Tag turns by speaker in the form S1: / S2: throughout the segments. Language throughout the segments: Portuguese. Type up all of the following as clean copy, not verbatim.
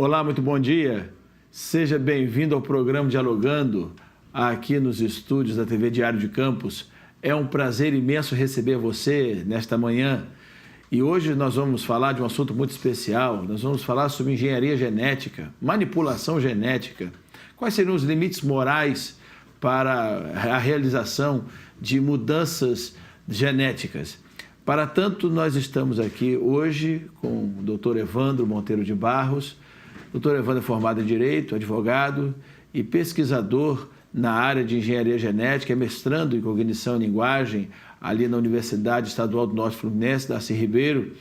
S1: Olá, muito bom dia. Seja bem-vindo ao programa Dialogando, aqui nos estúdios da TV Diário de Campos. É um prazer imenso receber você nesta manhã. E hoje nós vamos falar de um assunto muito especial. Nós vamos falar sobre engenharia genética, manipulação genética. Quais seriam os limites morais para a realização de mudanças genéticas? Para tanto, nós estamos aqui hoje com o Dr. Evandro Monteiro de Barros. O Dr. Evandro é formado em Direito, advogado e pesquisador na área de Engenharia Genética, é mestrando em Cognição e Linguagem ali na Universidade Estadual do Norte Fluminense, Darcy Ribeiro,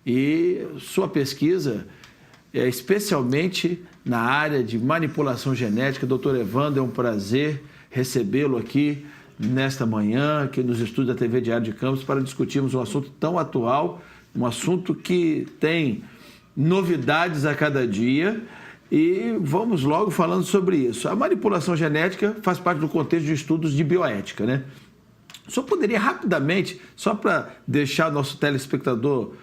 S1: e sua pesquisa é especialmente na área de manipulação genética. Dr. Evandro, é um prazer recebê-lo aqui nesta manhã, aqui nos estúdios da TV Diário de Campos, para discutirmos um assunto tão atual, um assunto que tem novidades a cada dia, e vamos logo falando sobre isso. A manipulação genética faz parte do contexto de estudos de bioética, né? O senhor poderia rapidamente, só para deixar o nosso telespectador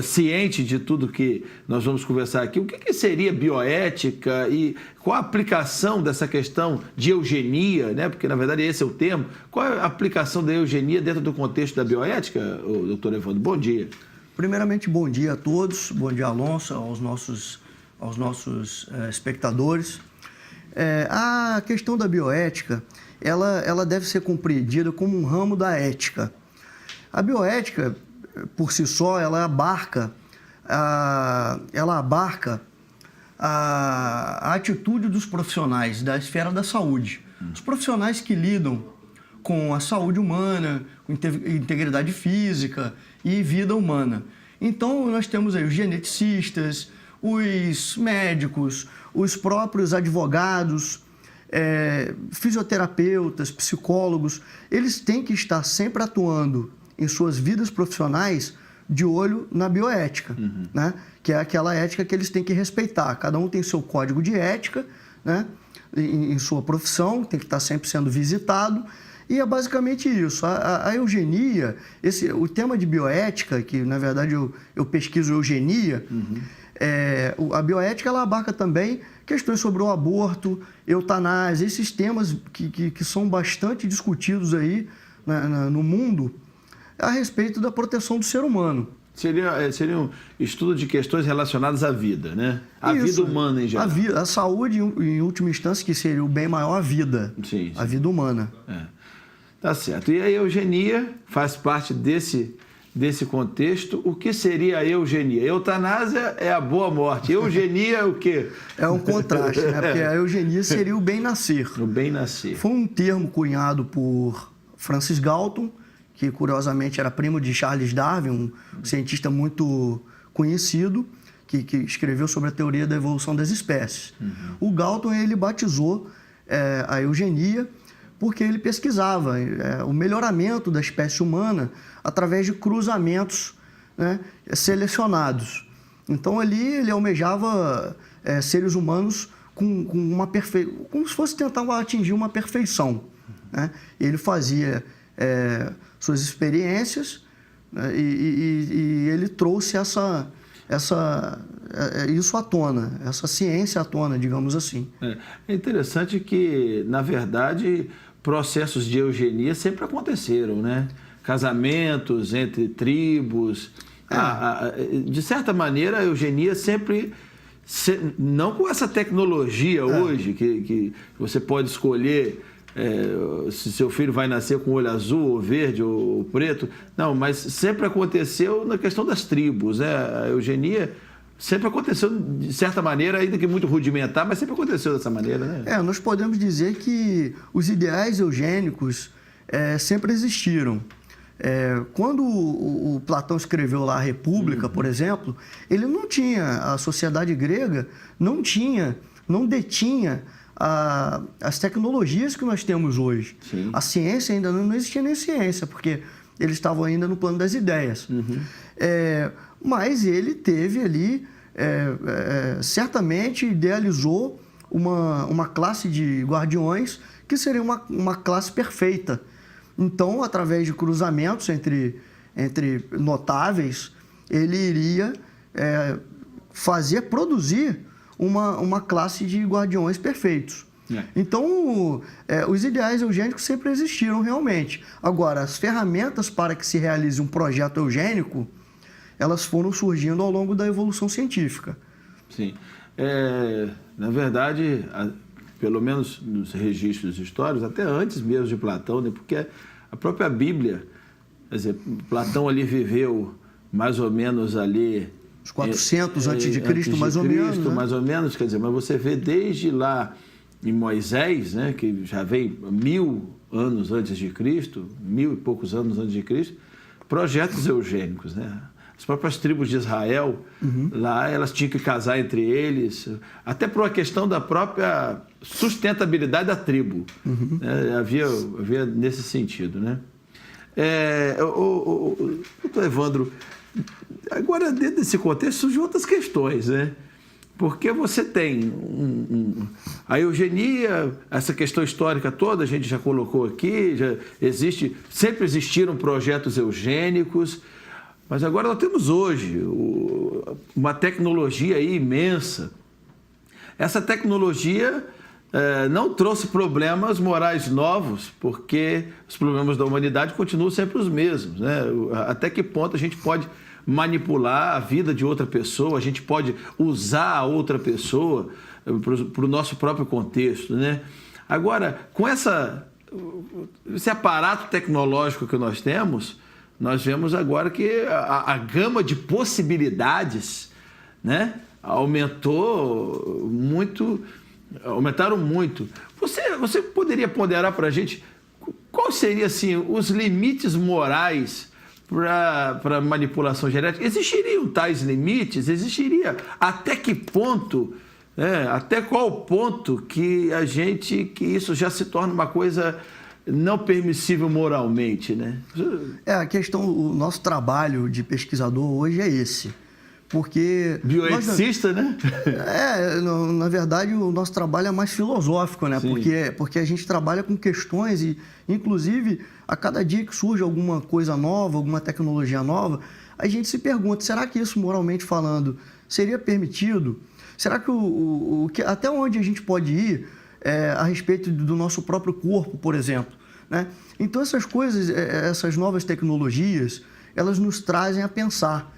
S1: ciente de tudo que nós vamos conversar aqui, o que seria bioética e qual a aplicação dessa questão de eugenia, né? Porque, na verdade, esse é o termo. Qual é a aplicação da eugenia dentro do contexto da bioética, doutor Evandro? Bom dia.
S2: Primeiramente, bom dia a todos. Bom dia, Alonso, aos nossos espectadores. A questão da bioética, ela deve ser compreendida como um ramo da ética. A bioética, por si só, ela abarca a atitude dos profissionais da esfera da saúde. Os profissionais que lidam com a saúde humana, com integridade física e vida humana. Então, nós temos aí os geneticistas, os médicos, os próprios advogados, fisioterapeutas, psicólogos. Eles têm que estar sempre atuando em suas vidas profissionais de olho na bioética, né? Que é aquela ética que eles têm que respeitar. Cada um tem seu código de ética, né? Em sua profissão, tem que estar sempre sendo visitado. E é basicamente isso. A eugenia, o tema de bioética, que na verdade eu pesquiso eugenia, a bioética ela abarca também questões sobre o aborto, eutanásia, esses temas que são bastante discutidos aí no mundo a respeito da proteção do ser humano.
S1: Seria um estudo de questões relacionadas à vida, né? A vida humana em geral.
S2: A saúde, em última instância, que seria o bem maior, a vida.
S1: Sim.
S2: A vida humana.
S1: Tá certo. E a eugenia faz parte desse contexto. O que seria a eugenia? Eutanásia é a boa morte. Eugenia é o quê?
S2: É um contraste, né? Porque a eugenia seria o bem-nascer.
S1: O bem-nascer.
S2: Foi um termo cunhado por Francis Galton, que curiosamente era primo de Charles Darwin, um cientista muito conhecido, que escreveu sobre a teoria da evolução das espécies. O Galton, ele batizou a eugenia porque ele pesquisava o melhoramento da espécie humana através de cruzamentos, né, selecionados. Então, ali ele almejava seres humanos como se fosse tentar atingir uma perfeição, né? Ele fazia suas experiências, né, e ele trouxe isso à tona, essa ciência à tona, digamos assim.
S1: É interessante que, na verdade, processos de eugenia sempre aconteceram, né? Casamentos entre tribos. De certa maneira, a eugenia sempre... Não com essa tecnologia hoje, que você pode escolher se seu filho vai nascer com olho azul, ou verde, ou preto. Não, mas sempre aconteceu na questão das tribos, né? A eugenia sempre aconteceu de certa maneira, ainda que muito rudimentar, mas sempre aconteceu dessa maneira, né?
S2: Nós podemos dizer que os ideais eugênicos sempre existiram. Quando o Platão escreveu lá a República, por exemplo, ele não tinha, a sociedade grega não detinha as tecnologias que nós temos hoje.
S1: Sim.
S2: A ciência ainda não existia nem ciência, porque eles estavam ainda no plano das ideias. Mas ele teve ali, certamente idealizou uma classe de guardiões que seria uma classe perfeita. Então, através de cruzamentos entre notáveis, ele iria produzir uma classe de guardiões perfeitos. Então, os ideais eugênicos sempre existiram realmente. Agora, as ferramentas para que se realize um projeto eugênico, elas foram surgindo ao longo da evolução científica.
S1: Sim. Na verdade, pelo menos nos registros históricos, até antes mesmo de Platão, né? Porque a própria Bíblia, quer dizer, Platão ali viveu mais ou menos ali...
S2: Os 400 antes de Cristo, mais ou menos. Né?
S1: Mais ou menos, quer dizer, mas você vê desde lá em Moisés, né, que já vem 1000 anos antes de Cristo, 1000 e poucos anos antes de Cristo, projetos eugênicos, né? As próprias tribos de Israel, lá elas tinham que casar entre eles, até por uma questão da própria sustentabilidade da tribo. Né? Havia nesse sentido, né? Doutor Evandro, agora dentro desse contexto surgem outras questões, né? Porque você tem a eugenia, essa questão histórica toda, a gente já colocou aqui, sempre existiram projetos eugênicos, mas agora nós temos hoje uma tecnologia aí imensa. Essa tecnologia não trouxe problemas morais novos, porque os problemas da humanidade continuam sempre os mesmos, né? Até que ponto a gente pode manipular a vida de outra pessoa, a gente pode usar a outra pessoa para o nosso próprio contexto, né? Agora, com esse aparato tecnológico que nós temos, nós vemos agora que a gama de possibilidades, né, aumentaram muito. Você poderia ponderar para a gente quais seriam assim, os limites morais para manipulação genética? Existiriam tais limites? Existiria até que ponto, até qual ponto que isso já se torna uma coisa não permissível moralmente, né?
S2: A questão, o nosso trabalho de pesquisador hoje é esse. Porque...
S1: Bioeticista, né?
S2: Na verdade, o nosso trabalho é mais filosófico, né? Porque a gente trabalha com questões e, inclusive, a cada dia que surge alguma coisa nova, alguma tecnologia nova, a gente se pergunta, será que isso, moralmente falando, seria permitido? Será que até onde a gente pode ir a respeito do nosso próprio corpo, por exemplo, né? Então, essas coisas, essas novas tecnologias, elas nos trazem a pensar.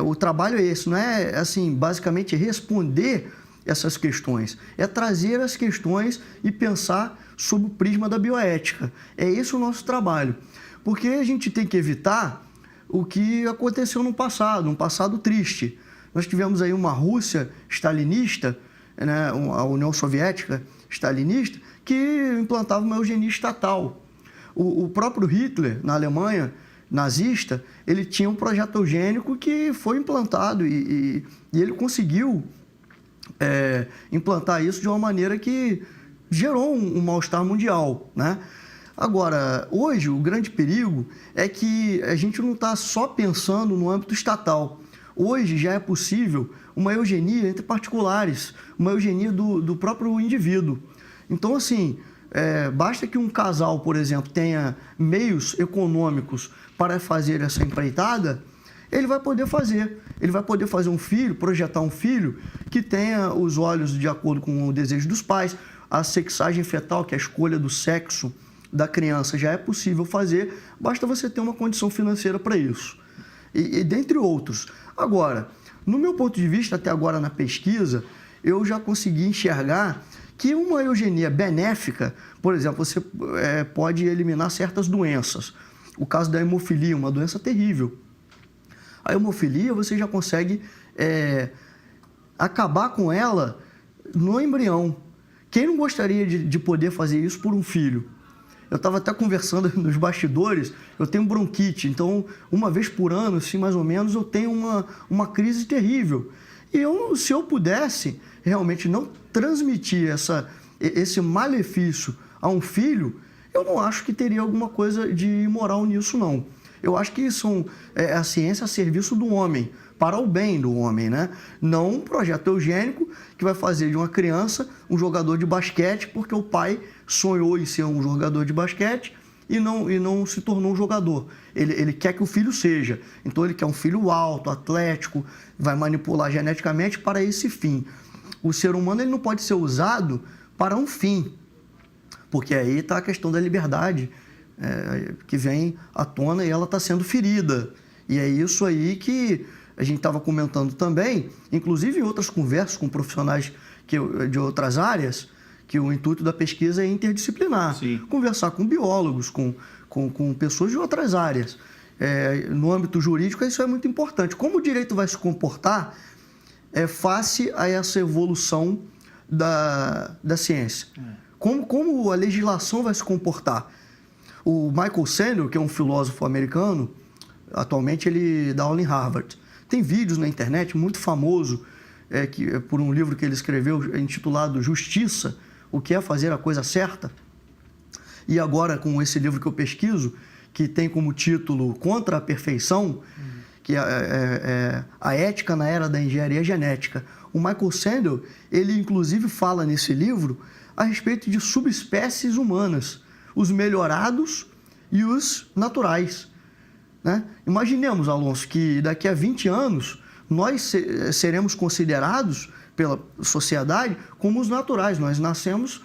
S2: O trabalho é esse, não é assim, basicamente responder essas questões, é trazer as questões e pensar sob o prisma da bioética. É esse o nosso trabalho, porque a gente tem que evitar o que aconteceu no passado, um passado triste. Nós tivemos aí uma Rússia stalinista, né, a União Soviética stalinista, que implantava uma eugenia estatal. O próprio Hitler, na Alemanha nazista, ele tinha um projeto eugênico que foi implantado e ele conseguiu implantar isso de uma maneira que gerou um mal-estar mundial, né? Agora, hoje, o grande perigo é que a gente não está só pensando no âmbito estatal. Hoje já é possível uma eugenia entre particulares, uma eugenia do próprio indivíduo. Então, assim, basta que um casal, por exemplo, tenha meios econômicos para fazer essa empreitada, ele vai poder fazer. Ele vai poder fazer um filho, projetar um filho que tenha os olhos de acordo com o desejo dos pais, a sexagem fetal, que é a escolha do sexo da criança, já é possível fazer, basta você ter uma condição financeira para isso. E dentre outros. Agora, no meu ponto de vista, até agora na pesquisa, eu já consegui enxergar que uma eugenia benéfica, por exemplo, você pode eliminar certas doenças. O caso da hemofilia, uma doença terrível. A hemofilia, você já consegue acabar com ela no embrião. Quem não gostaria de poder fazer isso por um filho? Eu estava até conversando nos bastidores, eu tenho bronquite, então uma vez por ano, assim, mais ou menos, eu tenho uma crise terrível. E se eu pudesse realmente não transmitir esse malefício a um filho, eu não acho que teria alguma coisa de imoral nisso, não. Eu acho que a ciência a serviço do homem, para o bem do homem, né? Não um projeto eugênico que vai fazer de uma criança um jogador de basquete porque o pai sonhou em ser um jogador de basquete e não se tornou um jogador. Ele quer que o filho seja. Então, ele quer um filho alto, atlético, vai manipular geneticamente para esse fim. o ser humano ele não pode ser usado para um fim, porque aí está a questão da liberdade que vem à tona e ela está sendo ferida. E é isso aí que a gente estava comentando também, inclusive em outras conversas com profissionais de outras áreas, que o intuito da pesquisa é interdisciplinar.
S1: Sim.
S2: Conversar com biólogos, com pessoas de outras áreas. No âmbito jurídico, isso é muito importante. Como o direito vai se comportar face a essa evolução da ciência? Como a legislação vai se comportar? O Michael Sandel, que é um filósofo americano, atualmente ele dá aula em Harvard. Tem vídeos na internet muito famoso, por um livro que ele escreveu intitulado Justiça, o que é fazer a coisa certa. E agora com esse livro que eu pesquiso, que tem como título Contra a Perfeição, que é a ética na era da engenharia genética. O Michael Sandel, ele inclusive fala nesse livro a respeito de subespécies humanas, os melhorados e os naturais. Né? Imaginemos, Alonso, que daqui a 20 anos nós seremos considerados pela sociedade como os naturais. Nós nascemos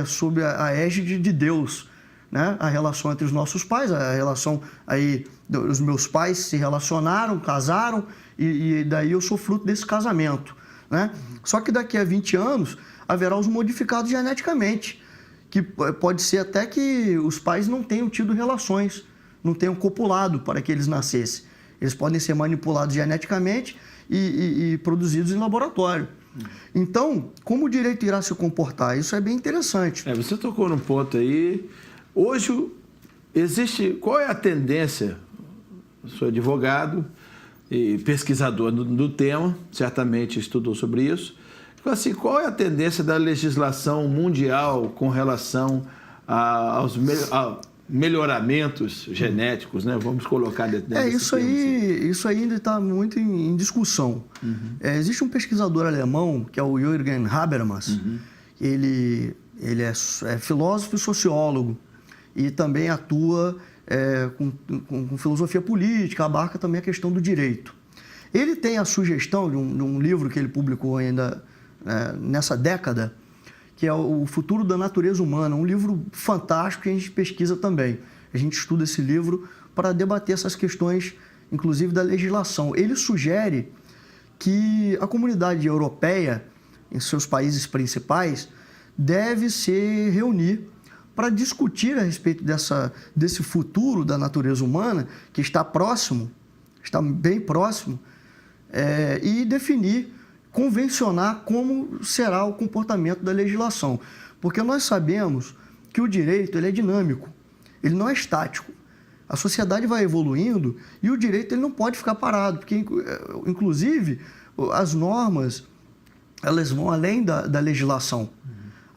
S2: sob a égide de Deus. Né? A relação entre os nossos pais, a relação aí, os meus pais se relacionaram, casaram, e daí eu sou fruto desse casamento. Né? Só que daqui a 20 anos haverá os modificados geneticamente, que pode ser até que os pais não tenham tido relações, não tenham copulado para que eles nascessem. Eles podem ser manipulados geneticamente e produzidos em laboratório. Então, como o direito irá se comportar? Isso é bem interessante.
S1: Você tocou num ponto aí. Hoje, qual é a tendência? Eu sou advogado e pesquisador do tema, certamente estudou sobre isso. Assim, qual é a tendência da legislação mundial com relação aos melhoramentos genéticos, né? Vamos colocar dentro
S2: isso aí ainda está muito em discussão. Existe um pesquisador alemão, que é o Jürgen Habermas. Ele é filósofo e sociólogo e também atua com filosofia política, abarca também a questão do direito. Ele tem a sugestão de um livro que ele publicou ainda nessa década, que é O Futuro da Natureza Humana, um livro fantástico que a gente pesquisa também. A gente estuda esse livro para debater essas questões, inclusive da legislação. Ele sugere que a comunidade europeia, em seus países principais, deve se reunir para discutir a respeito desse futuro da natureza humana, que está próximo, está bem próximo, e definir, convencionar como será o comportamento da legislação. Porque nós sabemos que o direito ele é dinâmico, ele não é estático. A sociedade vai evoluindo e o direito ele não pode ficar parado, porque, inclusive, as normas elas vão além da legislação.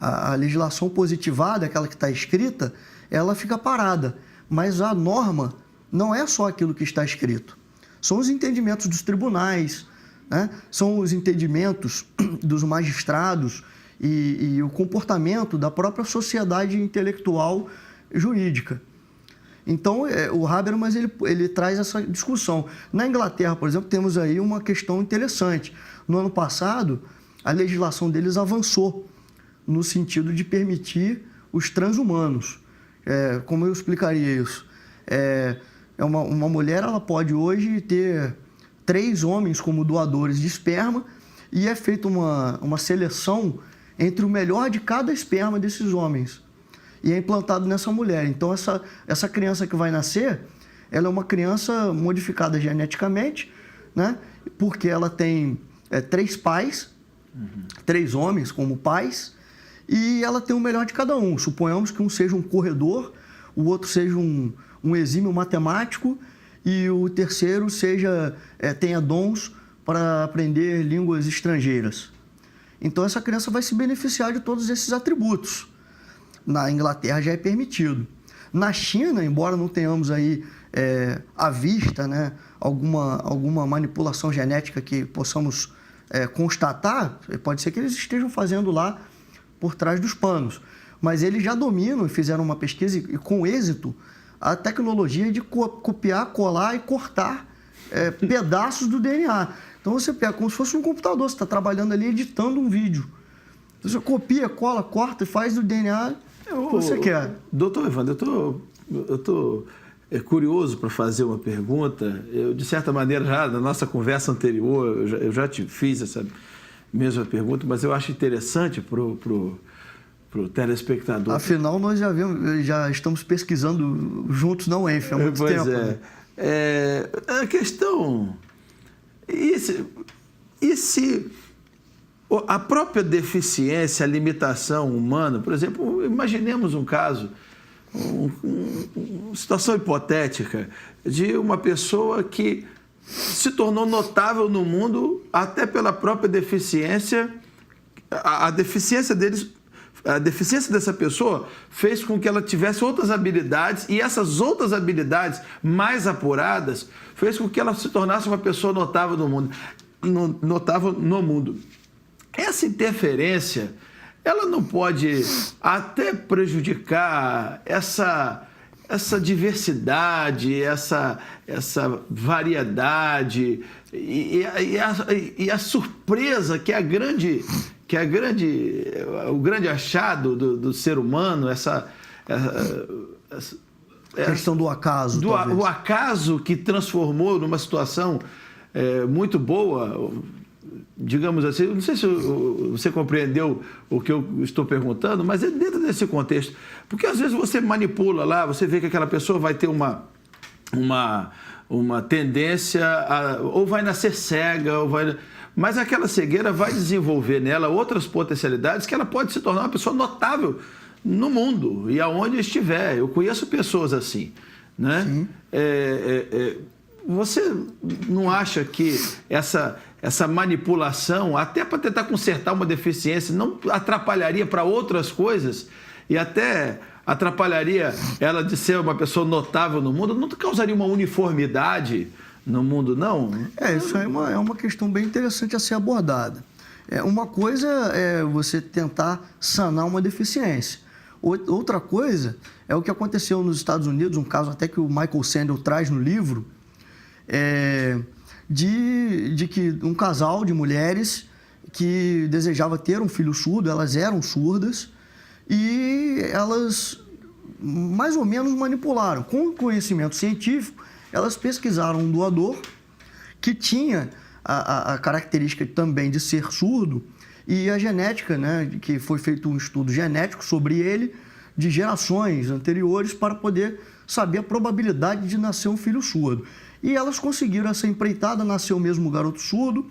S2: A legislação positivada, aquela que está escrita, ela fica parada. Mas a norma não é só aquilo que está escrito. São os entendimentos dos tribunais, né? São os entendimentos dos magistrados e o comportamento da própria sociedade intelectual jurídica. Então, o Habermas ele traz essa discussão. Na Inglaterra, por exemplo, temos aí uma questão interessante. No ano passado, a legislação deles avançou no sentido de permitir os transhumanos. Como eu explicaria isso? Uma mulher ela pode hoje ter 3 homens como doadores de esperma e é feita uma seleção entre o melhor de cada esperma desses homens e é implantado nessa mulher. Então, essa criança que vai nascer, ela é uma criança modificada geneticamente, né? Porque ela tem 3 pais, 3 homens como pais, e ela tem o melhor de cada um. Suponhamos que um seja um corredor, o outro seja um exímio matemático e o terceiro tenha dons para aprender línguas estrangeiras. Então, essa criança vai se beneficiar de todos esses atributos. Na Inglaterra já é permitido. Na China, embora não tenhamos aí à vista, né, alguma manipulação genética que possamos constatar, pode ser que eles estejam fazendo lá por trás dos panos. Mas eles já dominam e fizeram uma pesquisa, e com êxito, a tecnologia de copiar, colar e cortar pedaços do DNA. Então você pega como se fosse um computador, você está trabalhando ali editando um vídeo. Você copia, cola, corta e faz o DNA que você quer.
S1: Doutor Evandro, eu estou curioso para fazer uma pergunta. Eu, de certa maneira, já na nossa conversa anterior, eu já te fiz essa mesma pergunta, mas eu acho interessante para o telespectador.
S2: Afinal, nós já estamos pesquisando juntos na UENF há muito tempo. Né?
S1: A questão... E se a própria deficiência, a limitação humana, por exemplo, imaginemos um caso, uma situação hipotética de uma pessoa que se tornou notável no mundo até pela própria deficiência, a deficiência dessa pessoa fez com que ela tivesse outras habilidades e essas outras habilidades mais apuradas fez com que ela se tornasse uma pessoa notável no mundo. Notável no mundo. Essa interferência, ela não pode até prejudicar essa diversidade, essa variedade e a surpresa que é o grande achado do ser humano, essa
S2: questão do acaso.
S1: O acaso que transformou numa situação muito boa, digamos assim. Não sei se você compreendeu o que eu estou perguntando, mas é dentro desse contexto. Porque às vezes você manipula lá, você vê que aquela pessoa vai ter uma tendência ou vai nascer cega, mas aquela cegueira vai desenvolver nela outras potencialidades que ela pode se tornar uma pessoa notável no mundo e aonde estiver. Eu conheço pessoas assim, né? Sim. Você não acha que essa manipulação, até para tentar consertar uma deficiência, não atrapalharia para outras coisas e até atrapalharia ela de ser uma pessoa notável no mundo? Não causaria uma uniformidade no mundo, não?
S2: Isso aí é uma questão bem interessante a ser abordada. Uma coisa é você tentar sanar uma deficiência. Outra coisa é o que aconteceu nos Estados Unidos, um caso até que o Michael Sandel traz no livro, de que um casal de mulheres que desejava ter um filho surdo, elas eram surdas e elas mais ou menos manipularam. Com conhecimento científico, elas pesquisaram um doador que tinha a característica também de ser surdo e a genética, né, que foi feito um estudo genético sobre ele de gerações anteriores para poder saber a probabilidade de nascer um filho surdo. E elas conseguiram essa empreitada, nasceu mesmo um garoto surdo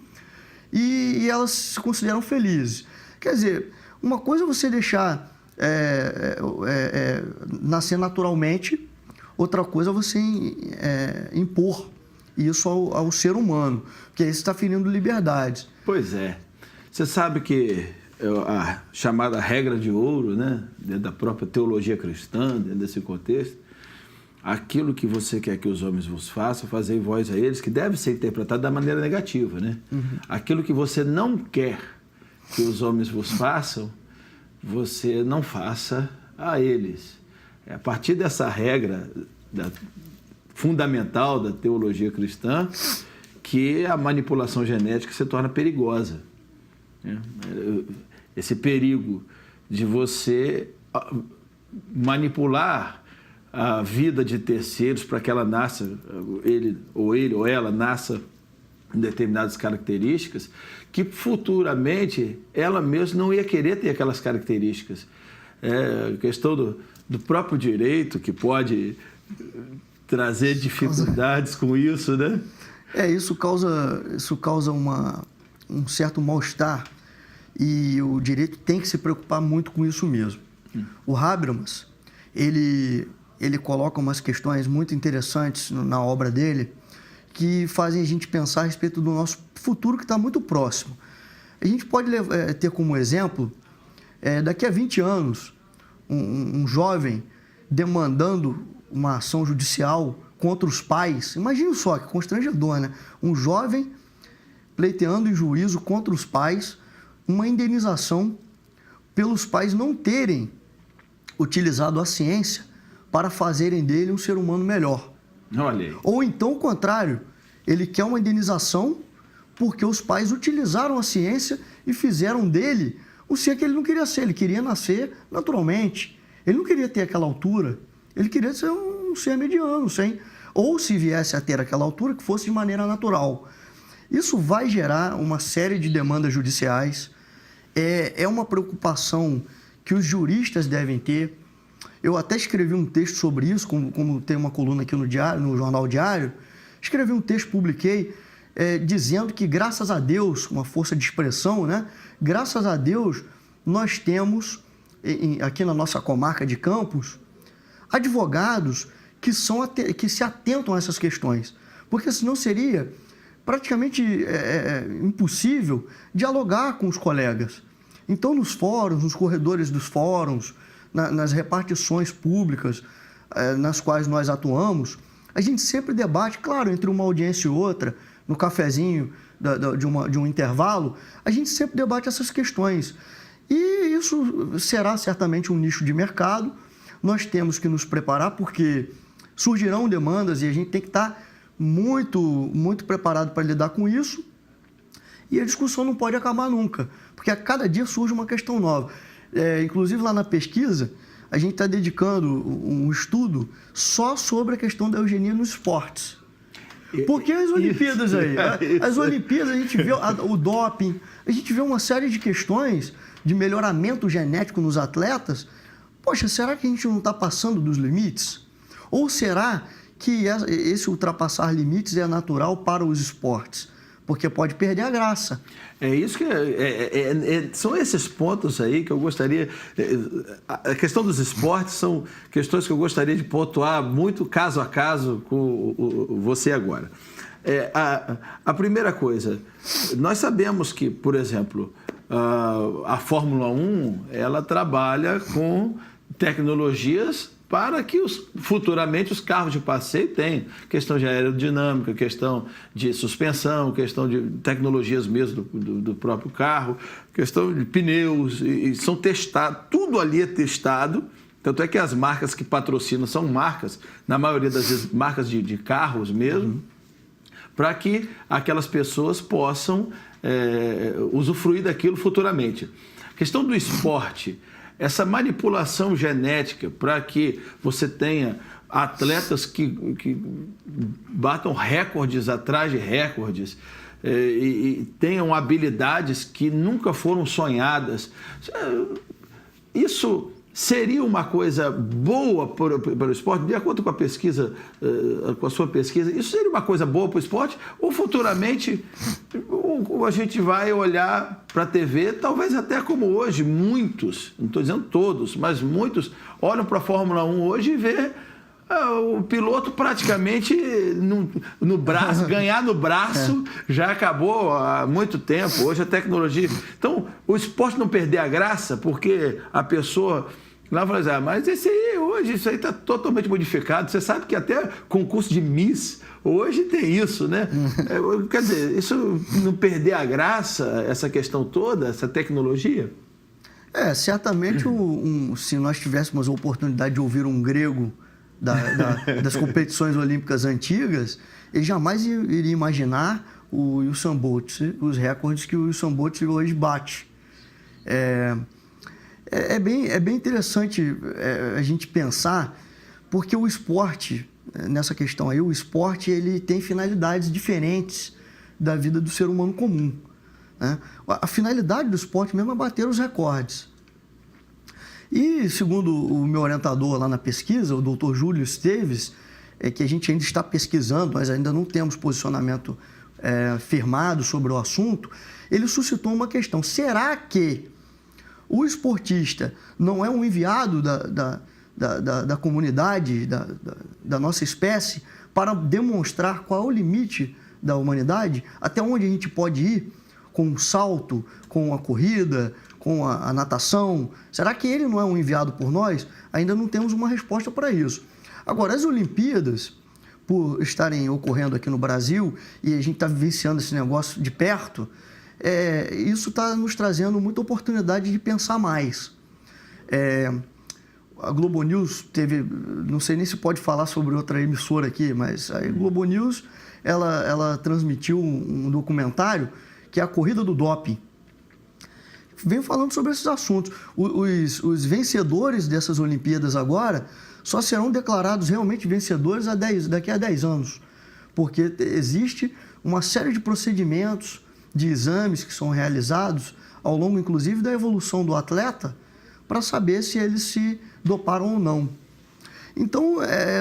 S2: e elas se consideram felizes. Quer dizer, uma coisa é você deixar nascer naturalmente, outra coisa é você impor isso ao ser humano, porque aí você está ferindo liberdades.
S1: Pois é. Você sabe que a chamada regra de ouro, né, dentro da própria teologia cristã, dentro desse contexto, aquilo que você quer que os homens vos façam, fazei vós a eles, que deve ser interpretado da maneira negativa, né? Uhum. Aquilo que você não quer que os homens vos façam, você não faça a eles. É a partir dessa regra fundamental da teologia cristã que a manipulação genética se torna perigosa. Esse perigo de você manipular a vida de terceiros para que ela nasça, ele ou ela nasça em determinadas características, que futuramente ela mesma não ia querer ter aquelas características. A questão do próprio direito, que pode trazer dificuldades com isso, né?
S2: Isso causa um certo mal-estar e o direito tem que se preocupar muito com isso mesmo. O Habermas, ele coloca umas questões muito interessantes na obra dele que fazem a gente pensar a respeito do nosso futuro que está muito próximo. A gente pode ter como exemplo, daqui a 20 anos, um jovem demandando uma ação judicial contra os pais. Imagina só, que constrangedor, né? Um jovem pleiteando em juízo contra os pais uma indenização pelos pais não terem utilizado a ciência para fazerem dele um ser humano melhor.
S1: Olha aí.
S2: Ou então o contrário, ele quer uma indenização porque os pais utilizaram a ciência e fizeram dele o ser que ele não queria ser. Ele queria nascer naturalmente. Ele não queria ter aquela altura. Ele queria ser um ser mediano, ou se viesse a ter aquela altura, que fosse de maneira natural. Isso vai gerar uma série de demandas judiciais. É uma preocupação que os juristas devem ter. Eu até escrevi um texto sobre isso, como tem uma coluna aqui no Diário, no Jornal Diário. Escrevi um texto, publiquei, dizendo que, graças a Deus, uma força de expressão, né? Graças a Deus, nós temos, aqui na nossa comarca de Campos, advogados que se atentam a essas questões. Porque senão seria praticamente impossível dialogar com os colegas. Então, nos fóruns, nos corredores dos fóruns, nas repartições públicas nas quais nós atuamos, a gente sempre debate, claro, entre uma audiência e outra, no cafezinho de um intervalo, a gente sempre debate essas questões. E isso será certamente um nicho de mercado. Nós temos que nos preparar, porque surgirão demandas e a gente tem que estar muito, muito preparado para lidar com isso. E a discussão não pode acabar nunca, porque a cada dia surge uma questão nova. Inclusive, lá na pesquisa, a gente está dedicando um estudo só sobre a questão da eugenia nos esportes. Porque as Olimpíadas as Olimpíadas, a gente vê o doping, a gente vê uma série de questões de melhoramento genético nos atletas. Poxa, será que a gente não está passando dos limites? Ou será que esse ultrapassar limites é natural para os esportes? Porque pode perder a graça.
S1: É isso que são esses pontos aí que eu gostaria. A questão dos esportes são questões que eu gostaria de pontuar muito caso a caso com você agora. A primeira coisa, nós sabemos que, por exemplo, a Fórmula 1 ela trabalha com tecnologias para que futuramente os carros de passeio tenham questão de aerodinâmica, questão de suspensão, questão de tecnologias mesmo do próprio carro, questão de pneus, e são testados, tudo ali é testado. Tanto é que as marcas que patrocinam são marcas, na maioria das vezes, marcas de carros mesmo, para que aquelas pessoas possam usufruir daquilo futuramente. A questão do esporte, essa manipulação genética para que você tenha atletas que batam recordes atrás de recordes e tenham habilidades que nunca foram sonhadas. Isso seria uma coisa boa para o esporte? De acordo com a pesquisa, com a sua pesquisa, isso seria uma coisa boa para o esporte? Ou futuramente a gente vai olhar para a TV, talvez até como hoje, muitos, não estou dizendo todos, mas muitos olham para a Fórmula 1 hoje e vê o piloto praticamente no braço, ganhar no braço já acabou há muito tempo. Hoje a tecnologia... Então, o esporte não perder a graça porque a pessoa... Lá fala assim, mas esse aí hoje, isso aí está totalmente modificado. Você sabe que até concurso de Miss hoje tem isso, né? Quer dizer, isso não perder a graça, essa questão toda, essa tecnologia?
S2: Certamente, se nós tivéssemos a oportunidade de ouvir um grego das competições olímpicas antigas, ele jamais iria imaginar o Usain Bolt, os recordes que o Usain Bolt hoje bate. É bem interessante a gente pensar, porque o esporte, nessa questão aí, o esporte ele tem finalidades diferentes da vida do ser humano comum, né? A finalidade do esporte mesmo é bater os recordes. E, segundo o meu orientador lá na pesquisa, o Dr. Júlio Esteves, que a gente ainda está pesquisando, nós ainda não temos posicionamento firmado sobre o assunto, ele suscitou uma questão: será que o esportista não é um enviado da comunidade, da nossa espécie, para demonstrar qual é o limite da humanidade, até onde a gente pode ir com o salto, com a corrida, com a natação? Será que ele não é um enviado por nós? Ainda não temos uma resposta para isso. Agora, as Olimpíadas, por estarem ocorrendo aqui no Brasil, e a gente está vivenciando esse negócio de perto, isso está nos trazendo muita oportunidade de pensar mais. a Globo News teve, não sei nem se pode falar sobre outra emissora aqui, mas a Globo News, ela transmitiu um documentário que é a Corrida do Doping. Venho falando sobre esses assuntos. Os vencedores dessas Olimpíadas agora só serão declarados realmente vencedores daqui a 10 anos, porque existe uma série de procedimentos, de exames que são realizados ao longo, inclusive, da evolução do atleta, para saber se eles se doparam ou não. Então,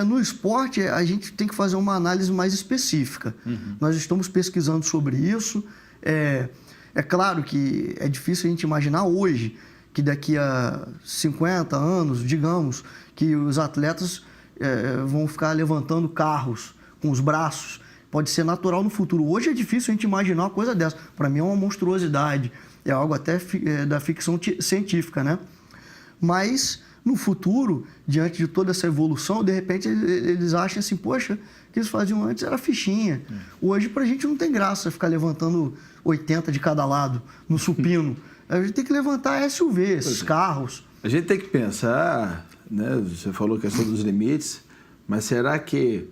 S2: no esporte, a gente tem que fazer uma análise mais específica. Nós estamos pesquisando sobre isso. É claro que é difícil a gente imaginar hoje que daqui a 50 anos, digamos, que os atletas vão ficar levantando carros com os braços. Pode ser natural no futuro. Hoje é difícil a gente imaginar uma coisa dessa. Para mim é uma monstruosidade. É algo até da ficção científica, né? Mas, no futuro, diante de toda essa evolução, de repente eles acham assim, poxa, o que eles faziam antes era fichinha. Hoje, pra gente não tem graça ficar levantando 80 de cada lado no supino. A gente tem que levantar SUV, esses carros.
S1: A gente tem que pensar, né? Você falou a questão dos limites, mas será que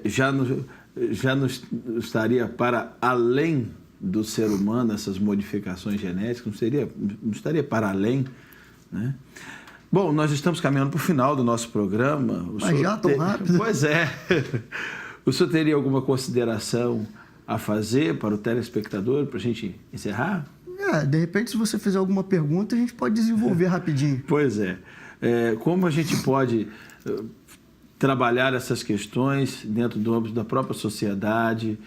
S1: já não estaria para além do ser humano essas modificações genéticas? Não estaria para além, né? Bom, nós estamos caminhando para o final do nosso programa.
S2: Mas já tão rápido?
S1: Pois é. O senhor teria alguma consideração a fazer para o telespectador, para a gente encerrar?
S2: De repente, se você fizer alguma pergunta, a gente pode desenvolver rapidinho.
S1: Pois é. Como a gente pode trabalhar essas questões dentro do âmbito da própria sociedade?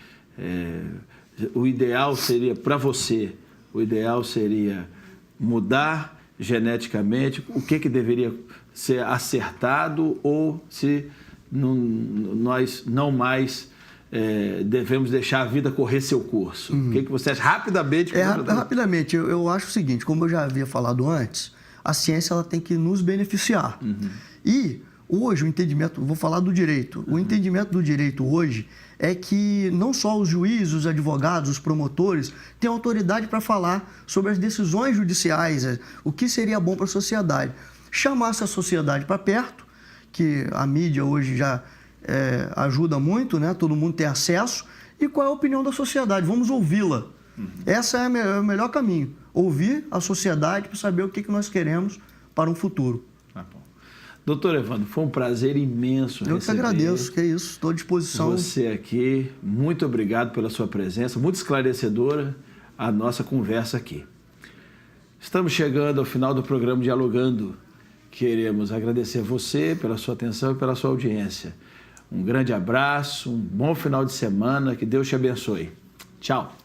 S1: O ideal seria, para você, mudar geneticamente, o que deveria ser acertado, ou se nós não mais devemos deixar a vida correr seu curso? O que você acha? Rapidamente.
S2: Rapidamente, eu acho o seguinte, como eu já havia falado antes, a ciência ela tem que nos beneficiar. E hoje o entendimento, vou falar do direito, o entendimento do direito hoje é que não só os juízes, os advogados, os promotores têm autoridade para falar sobre as decisões judiciais, o que seria bom para a sociedade. Chamar essa sociedade para perto, que a mídia hoje já ajuda muito, né? Todo mundo tem acesso, e qual é a opinião da sociedade? Vamos ouvi-la. Esse é o melhor caminho, ouvir a sociedade para saber o que nós queremos para um futuro.
S1: Doutor Evandro, foi um prazer imenso receber.
S2: Eu que agradeço, que é isso, estou à disposição.
S1: Você aqui, muito obrigado pela sua presença, muito esclarecedora a nossa conversa aqui. Estamos chegando ao final do programa Dialogando. Queremos agradecer a você pela sua atenção e pela sua audiência. Um grande abraço, um bom final de semana, que Deus te abençoe. Tchau.